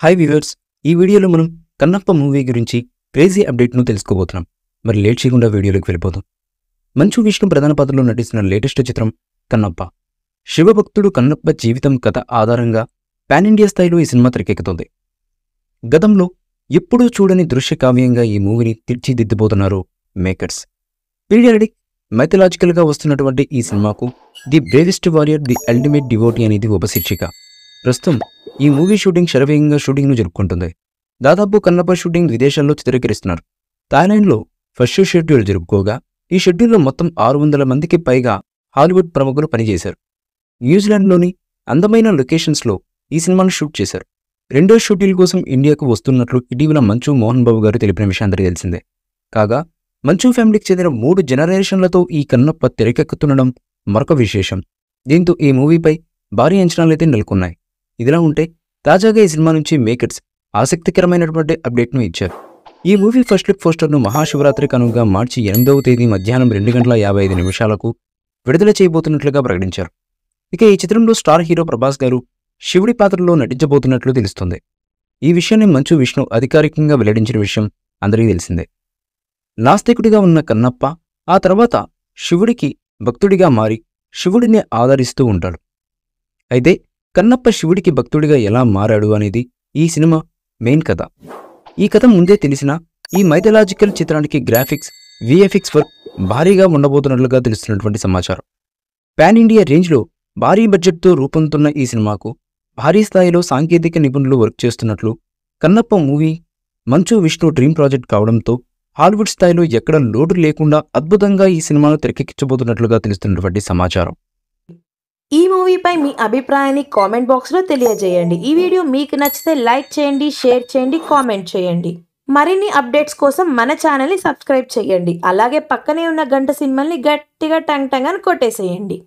Hi viewers, ఈ వీడియోలో మనం కన్నప్ప మూవీ గురించి క్రేజీ అప్డేట్ను తెలుసుకోబోతున్నాం. మరి లేట్ చేయకుండా వీడియోలోకి వెళ్ళిపోదాం. మంచు విష్ణు ప్రధాన పాత్రలో నటిస్తున్న లేటెస్ట్ చిత్రం కన్నప్ప. శివభక్తుడు కన్నప్ప జీవితం కథ ఆధారంగా పాన్ ఇండియా స్థాయిలో ఈ సినిమా తెరకెక్కుతుంది. గతంలో ఎప్పుడూ చూడని దృశ్య కావ్యంగా ఈ మూవీని తీర్చిదిద్దుబోతున్నారు మేకర్స్. పీరియాడిక్ మైథలాజికల్గా వస్తున్నటువంటి ఈ సినిమాకు the bravest warrior the ultimate devotee అనేది ఉపశీర్షిక. ప్రస్తుతం ఈ మూవీ షూటింగ్ శరవేగంగా షూటింగ్ను జరుపుకుంటుంది. దాదాపు కన్నప్ప షూటింగ్ విదేశాల్లో చిత్రీకరిస్తున్నారు. థాయిలాండ్లో ఫస్ట్ షెడ్యూల్ జరుపుకోగా ఈ షెడ్యూల్లో మొత్తం 600 మందికి పైగా హాలీవుడ్ ప్రముఖులు పనిచేశారు. న్యూజిలాండ్లోని అందమైన లొకేషన్స్లో ఈ సినిమాను షూట్ చేశారు. రెండో షెడ్యూల్ కోసం ఇండియాకు వస్తున్నట్లు ఇటీవల మంచు మోహన్ బాబు గారు తెలిపిన విషయం అందరికీ తెలిసిందే. కాగా మంచు ఫ్యామిలీకి చెందిన 3 జనరేషన్లతో ఈ కన్నప్ప తెరకెక్కుతుండడం మరొక విశేషం. దీంతో ఈ మూవీపై భారీ అంచనాలైతే నెలకొన్నాయి. ఇదిలా ఉంటే తాజాగా ఈ సినిమా నుంచి మేకర్స్ ఆసక్తికరమైనటువంటి అప్డేట్ను ఇచ్చారు. ఈ మూవీ ఫస్ట్ లుక్ పోస్టర్ను మహాశివరాత్రి కనుక మార్చి 8వ తేదీ మధ్యాహ్నం 2:55 విడుదల చేయబోతున్నట్లుగా ప్రకటించారు. ఇక ఈ చిత్రంలో స్టార్ హీరో ప్రభాస్ గారు శివుడి పాత్రలో నటించబోతున్నట్లు తెలుస్తుంది. ఈ విషయాన్ని మంచు విష్ణు అధికారికంగా వెల్లడించిన విషయం అందరికీ తెలిసిందే. నాస్తికుడిగా ఉన్న కన్నప్ప ఆ తర్వాత శివుడికి భక్తుడిగా మారి శివుడిని ఆదరిస్తూ ఉంటాడు. అయితే కన్నప్ప శివుడికి భక్తుడిగా ఎలా మారాడు అనేది ఈ సినిమా మెయిన్ కథ. ఈ కథ ముందే తెలిసినా ఈ మైథలాజికల్ చిత్రానికి గ్రాఫిక్స్, విఎఫ్ఎక్స్ వర్క్ భారీగా ఉండబోతున్నట్లుగా తెలుస్తున్నటువంటి సమాచారం. పాన్ ఇండియా రేంజ్లో భారీ బడ్జెట్తో రూపొందుతున్న ఈ సినిమాకు భారీ స్థాయిలో సాంకేతిక నిపుణులు వర్క్ చేస్తున్నట్లు Kannappa movie Manchu Vishnu dream project కావడంతో హాలీవుడ్ స్థాయిలో ఎక్కడ లోటు లేకుండా అద్భుతంగా ఈ సినిమాను తెరకెక్కించబోతున్నట్లుగా తెలుస్తున్నటువంటి సమాచారం. ఈ మూవీపై మీ అభిప్రాయాన్ని కామెంట్ బాక్స్లో తెలియజేయండి. ఈ వీడియో మీకు నచ్చితే లైక్ చేయండి, షేర్ చేయండి, కామెంట్ చేయండి. మరిన్ని అప్డేట్స్ కోసం మన ఛానల్ని సబ్స్క్రైబ్ చేయండి. అలాగే పక్కనే ఉన్న గంట సింబల్ని గట్టిగా టంగ్ టంగ్ అని కొట్టేసేయండి.